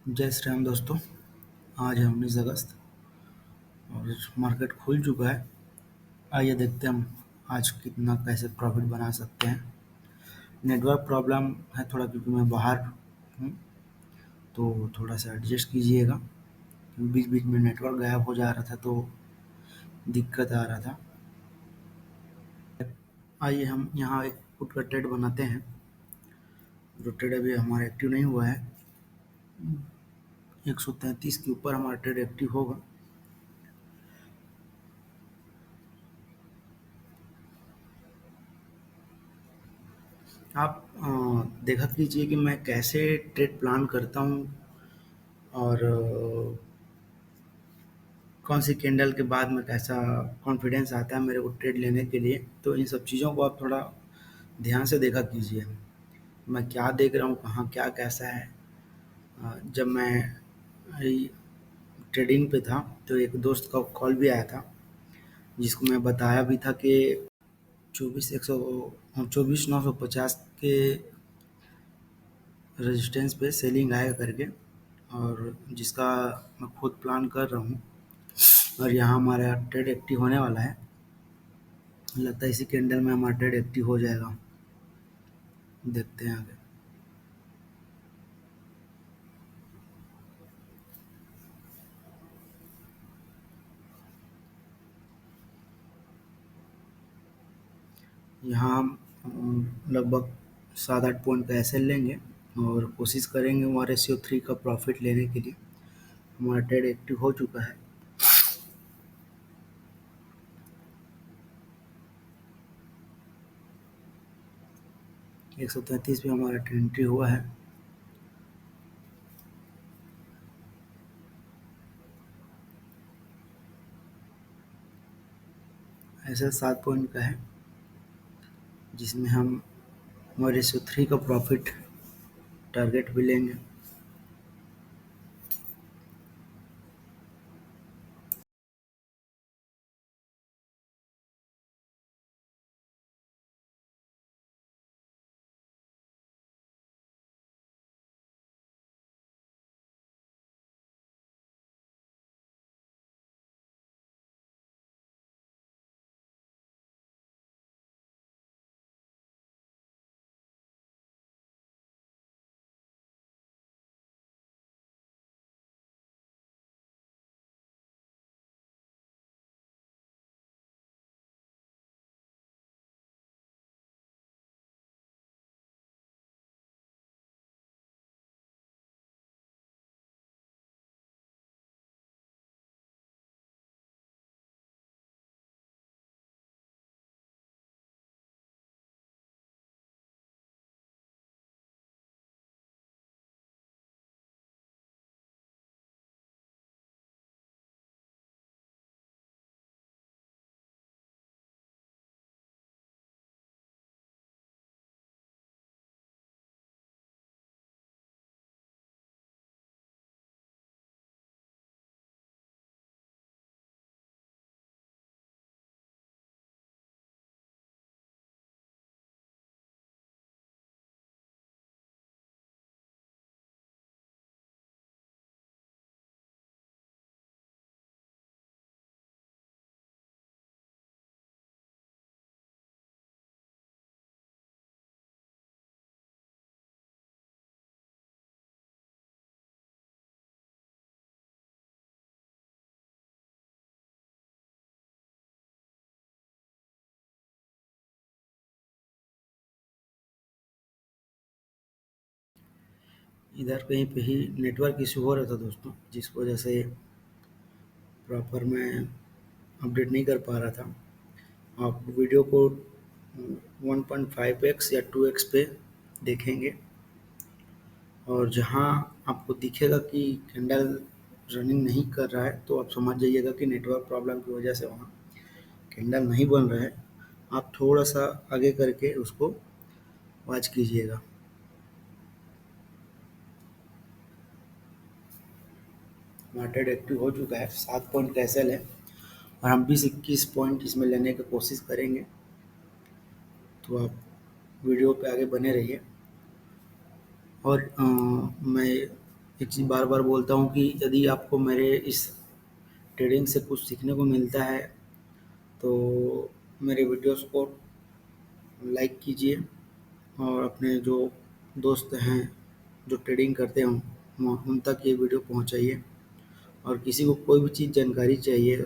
जय श्री राम दोस्तों। आज है 19 अगस्त और मार्केट खुल चुका है। आइए देखते हैं हम आज कितना कैसे प्रॉफिट बना सकते हैं। नेटवर्क प्रॉब्लम है थोड़ा क्योंकि मैं बाहर हूँ, तो थोड़ा सा एडजस्ट कीजिएगा। बीच बीच में नेटवर्क गायब हो जा रहा था तो दिक्कत आ रहा था। आइए हम यहाँ एक पुट का ट्रेड बनाते हैं। जो ट्रेड अभी हमारा एक्टिव नहीं हुआ है, 133 के ऊपर हमारा ट्रेड एक्टिव होगा। आप देखा कीजिए कि मैं कैसे ट्रेड प्लान करता हूँ और कौन सी कैंडल के बाद में कैसा कॉन्फिडेंस आता है मेरे को ट्रेड लेने के लिए। तो इन सब चीज़ों को आप थोड़ा ध्यान से देखा कीजिए। मैं क्या देख रहा हूँ, कहाँ क्या कैसा है। जब मैं ट्रेडिंग पे था तो एक दोस्त का कॉल भी आया था, जिसको मैं बताया भी था कि 24,950 के रेजिस्टेंस पे सेलिंग आएगा करके, और जिसका मैं खुद प्लान कर रहा हूँ। और यहाँ हमारा ट्रेड एक्टिव होने वाला है। लगता है इसी कैंडल में हमारा ट्रेड एक्टिव हो जाएगा। देखते हैं आगे। यहाँ हम लगभग 7-8 पॉइंट का एसएल लेंगे और कोशिश करेंगे हमारे रेशियो 3 का प्रॉफिट लेने के लिए। हमारा ट्रेड एक्टिव हो चुका है। 133 पे हमारा एंट्री हुआ है। एसएल 7 पॉइंट का है, जिसमें हम हमारे रेशियो 3 का प्रॉफिट टारगेट भी लेंगे। इधर कहीं पे ही नेटवर्क इशू हो रहा था दोस्तों, जिस वजह से प्रॉपर मैं अपडेट नहीं कर पा रहा था। आप वीडियो को 1.5x या 2x पे देखेंगे, और जहाँ आपको दिखेगा कि कैंडल रनिंग नहीं कर रहा है तो आप समझ जाइएगा कि नेटवर्क प्रॉब्लम की वजह से वहाँ कैंडल नहीं बन रहा है। आप थोड़ा सा आगे करके उसको वॉच कीजिएगा। मार्केट एक्टिव हो चुका है, 7 पॉइंट का एसएल है, और हम 20-21 पॉइंट इसमें लेने की कोशिश करेंगे। तो आप वीडियो पे आगे बने रहिए। और मैं एक चीज़ बार बार बोलता हूँ कि यदि आपको मेरे इस ट्रेडिंग से कुछ सीखने को मिलता है तो मेरे वीडियोस को लाइक कीजिए और अपने जो दोस्त हैं जो ट्रेडिंग करते हों उन तक ये वीडियो पहुंचाइए। और किसी को कोई भी चीज़ जानकारी चाहिए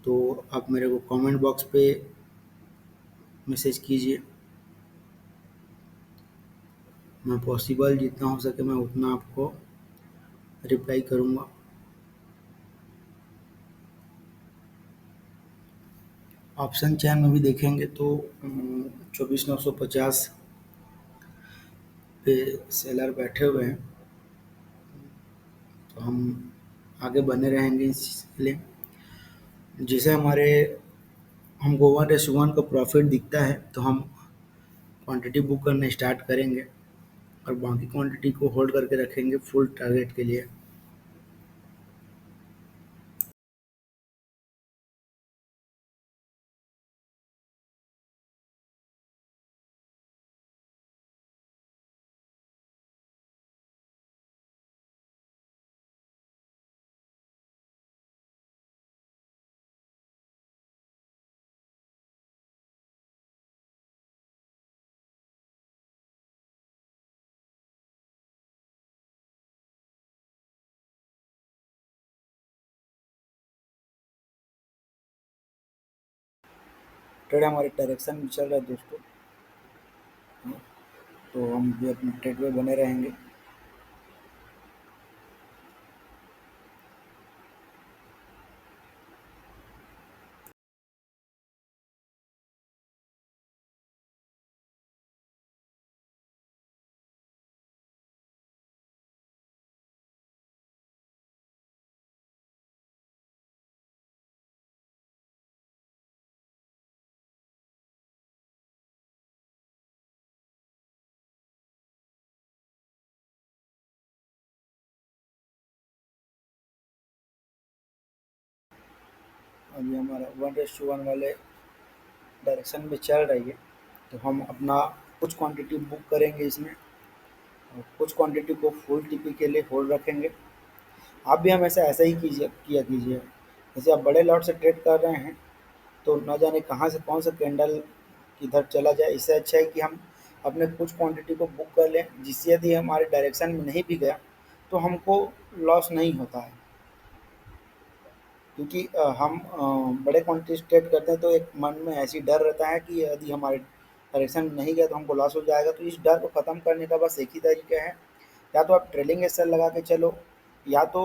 तो आप मेरे को कमेंट बॉक्स पे मैसेज कीजिए। मैं पॉसिबल जितना हो सके मैं उतना आपको रिप्लाई करूँगा। ऑप्शन चैन में भी देखेंगे तो 24,950 पे सेलर बैठे हुए हैं, तो हम आगे बने रहेंगे इस चीज़ के लिए। जैसे हमको 1:1 का प्रॉफिट दिखता है तो हम क्वांटिटी बुक करना स्टार्ट करेंगे और बाकी क्वांटिटी को होल्ड करके रखेंगे फुल टारगेट के लिए। ट्रेड हमारे डायरेक्शन में चल रहा है दोस्तों, तो हम भी अपने ट्रेड में बने रहेंगे। अभी हमारा 1:1 वाले डायरेक्शन में चल रही है, तो हम अपना कुछ क्वांटिटी बुक करेंगे इसमें और कुछ क्वांटिटी को फुल टीपी के लिए होल्ड रखेंगे। आप भी हमेशा ऐसा ही किया कीजिए। जैसे आप बड़े लॉट से ट्रेड कर रहे हैं तो न जाने कहाँ से कौन सा कैंडल किधर चला जाए, इससे अच्छा है कि हम अपने कुछ क्वांटिटी को बुक कर लें, जिससे यदि हमारे डायरेक्शन में नहीं भी गया तो हमको लॉस नहीं होता है। क्योंकि हम बड़े क्वांटिटी ट्रेड करते हैं तो एक मन में ऐसी डर रहता है कि यदि हमारे डायरेक्शन में नहीं गया तो हमको लॉस हो जाएगा। तो इस डर को ख़त्म करने का बस एक ही तरीका है, या तो आप ट्रेलिंग एस लगा के चलो या तो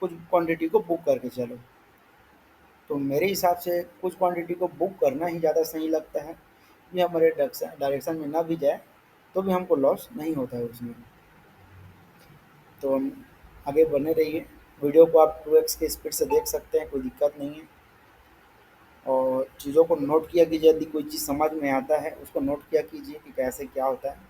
कुछ क्वांटिटी को बुक करके चलो। तो मेरे हिसाब से कुछ क्वांटिटी को बुक करना ही ज़्यादा सही लगता है। ये हमारे डायरेक्शन में ना भी जाए तो भी हमको लॉस नहीं होता है उसमें। तो हम आगे बने रहिए। वीडियो को आप 2x की स्पीड से देख सकते हैं, कोई दिक्कत नहीं है। और चीज़ों को नोट किया कीजिए, यदि कोई चीज़ समझ में आता है उसको नोट किया कीजिए कि कैसे क्या होता है।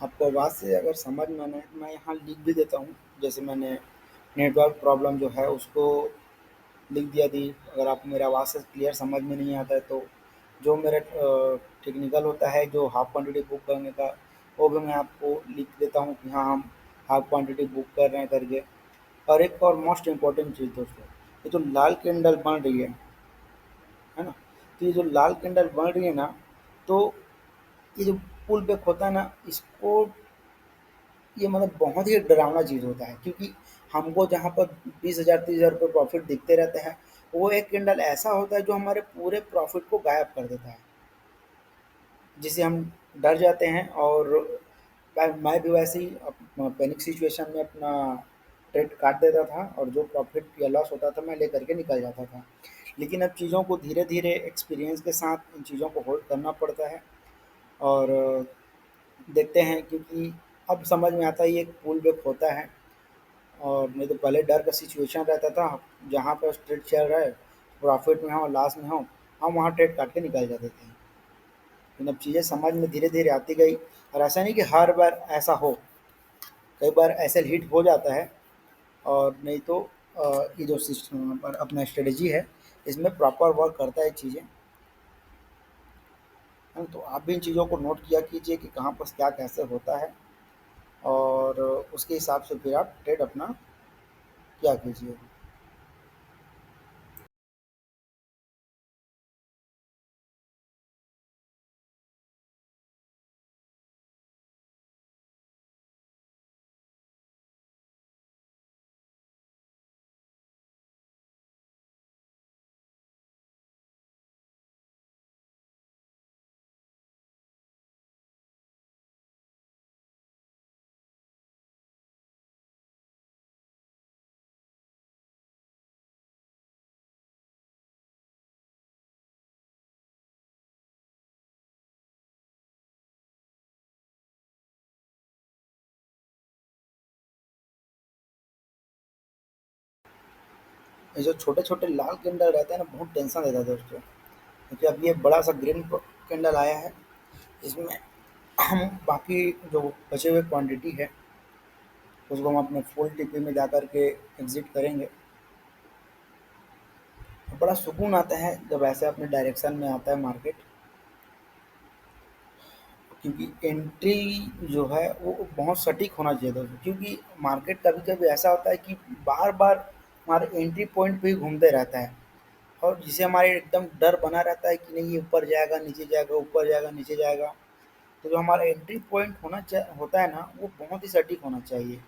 आपको आवाज़ से अगर समझ में नहीं तो मैं यहाँ लिख भी देता हूँ। जैसे मैंने नेटवर्क प्रॉब्लम जो है उसको लिख दिया थी। अगर आपको मेरी आवाज़ से क्लियर समझ में नहीं आता है तो जो मेरा टेक्निकल होता है जो हाफ क्वांटिटी बुक करने का, वो भी मैं आपको लिख देता हूँ कि हाँ हम हाफ क्वांटिटी बुक कर रहे हैं करके। और एक और मोस्ट इम्पोर्टेंट चीज़ दोस्तों, ये जो लाल कैंडल बन रही है ना, तो ये जो लाल कैंडल बन रही है ना, तो ये जो पुल बैक होता है ना, इसको ये मतलब बहुत ही डरावना चीज़ होता है, क्योंकि हमको जहाँ पर 20,000 30,000 रुपये प्रॉफिट दिखते रहते हैं, वो एक कैंडल ऐसा होता है जो हमारे पूरे प्रॉफिट को गायब कर देता है, जिससे हम डर जाते हैं। और मैं भी वैसे ही पैनिक सिचुएशन में अपना ट्रेड काट देता था और जो प्रॉफिट या लॉस होता था मैं लेकर के निकल जाता था। लेकिन अब चीज़ों को धीरे धीरे एक्सपीरियंस के साथ इन चीज़ों को होल्ड करना पड़ता है। और देखते हैं, क्योंकि अब समझ में आता है ये एक पुल बैक होता है। और नहीं तो पहले डर का सिचुएशन रहता था, जहाँ पर ट्रेड चल रहा है, प्रॉफिट में हो लॉस में हो, हम वहाँ ट्रेड काट के निकल जाते थे। लेकिन अब चीज़ें समझ में धीरे धीरे आती गई। और ऐसा नहीं कि हर बार ऐसा हो, कई बार ऐसे हिट हो जाता है। और नहीं तो ये जो सिस्टम पर अपना स्ट्रेटजी है, इसमें प्रॉपर वर्क करता है चीज़ें, है ना? तो आप भी इन चीज़ों को नोट किया कीजिए कि कहाँ पर क्या कैसे होता है, और उसके हिसाब से फिर आप ट्रेड अपना किया कीजिए। ये जो छोटे छोटे लाल कैंडल रहते हैं ना, बहुत टेंशन देता है दोस्तों। क्योंकि अब ये बड़ा सा ग्रीन कैंडल आया है, इसमें हम बाकी जो बचे हुए क्वांटिटी है उसको हम अपने फुल टीपी में जा कर के एग्जिट करेंगे। बड़ा सुकून आता है जब ऐसे अपने डायरेक्शन में आता है मार्केट। क्योंकि एंट्री जो है वो बहुत सटीक होना चाहिए दोस्तों, क्योंकि मार्केट कभी कभी ऐसा होता है कि बार बार हमारे एंट्री पॉइंट पे ही घूमते रहता है, और जिसे हमारे एकदम डर बना रहता है कि नहीं ये ऊपर जाएगा नीचे जाएगा, ऊपर जाएगा नीचे जाएगा। तो जो हमारा एंट्री पॉइंट होता है ना, वो बहुत ही सटीक होना चाहिए।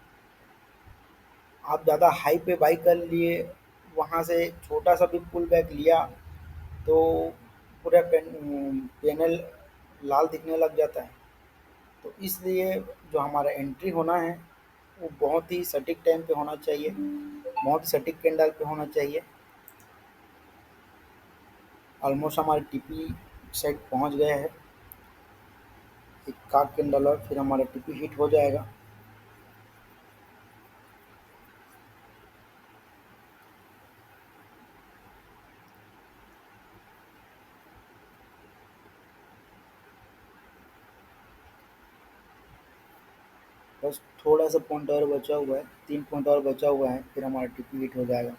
आप ज़्यादा हाई पे बाई कर लिए, वहाँ से छोटा सा भी पुल बैक लिया, तो पूरा पैनल लाल दिखने लग जाता है। तो इसलिए जो हमारा एंट्री होना है वो बहुत ही सटीक टाइम पे होना चाहिए, बहुत ही सटीक कैंडल पे होना चाहिए। ऑलमोस्ट हमारे टीपी सेट पहुंच गए हैं, एक काक कैंडल और फिर हमारा टीपी हिट हो जाएगा। बस थोड़ा सा पॉइंट और बचा हुआ है, 3 पॉइंट और बचा हुआ है, फिर हमारा टीपी हिट हो जाएगा।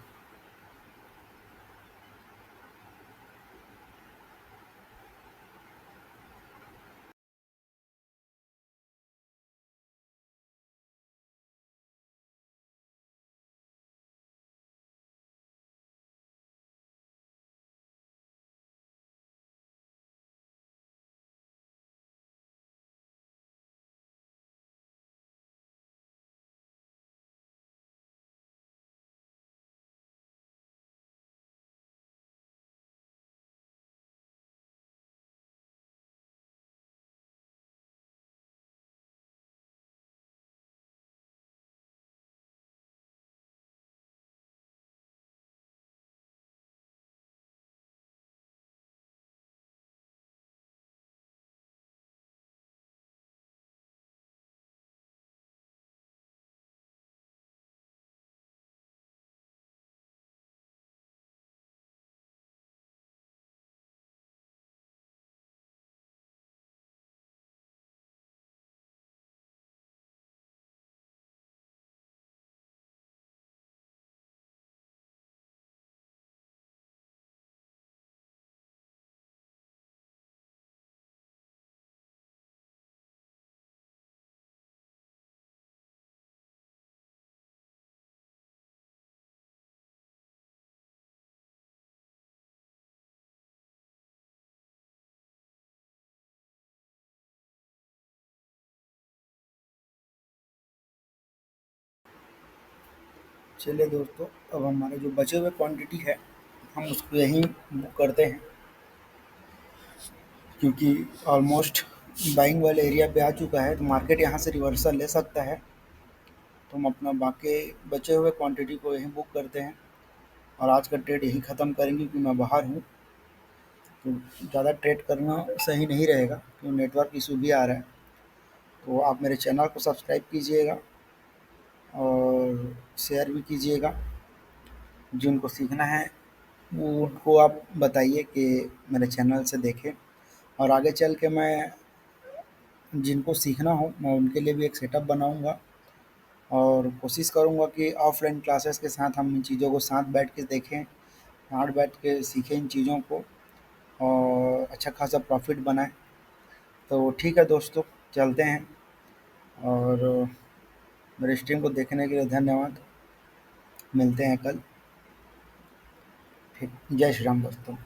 चलिए दोस्तों, अब हमारे जो बचे हुए क्वांटिटी है हम उसको यहीं बुक करते हैं, क्योंकि ऑलमोस्ट बाइंग वाले एरिया पे आ चुका है, तो मार्केट यहाँ से रिवर्सल ले सकता है। तो हम अपना बाकी बचे हुए क्वांटिटी को यहीं बुक करते हैं और आज का ट्रेड यहीं ख़त्म करेंगे, क्योंकि मैं बाहर हूँ। तो ज़्यादा ट्रेड करना सही नहीं रहेगा, क्योंकि नेटवर्क इशू भी आ रहा है। तो आप मेरे चैनल को सब्सक्राइब कीजिएगा और शेयर भी कीजिएगा। जिनको सीखना है वो उनको आप बताइए कि मेरे चैनल से देखें, और आगे चल के मैं जिनको सीखना हो मैं उनके लिए भी एक सेटअप बनाऊंगा और कोशिश करूंगा कि ऑफलाइन क्लासेस के साथ हम इन चीज़ों को साथ बैठ के देखें, साथ बैठ के सीखें इन चीज़ों को और अच्छा खासा प्रॉफिट बनाएं। तो ठीक है दोस्तों, चलते हैं। और मेरे स्ट्रीम को देखने के लिए धन्यवाद। मिलते हैं कल। ठीक, जय श्री राम दोस्तों।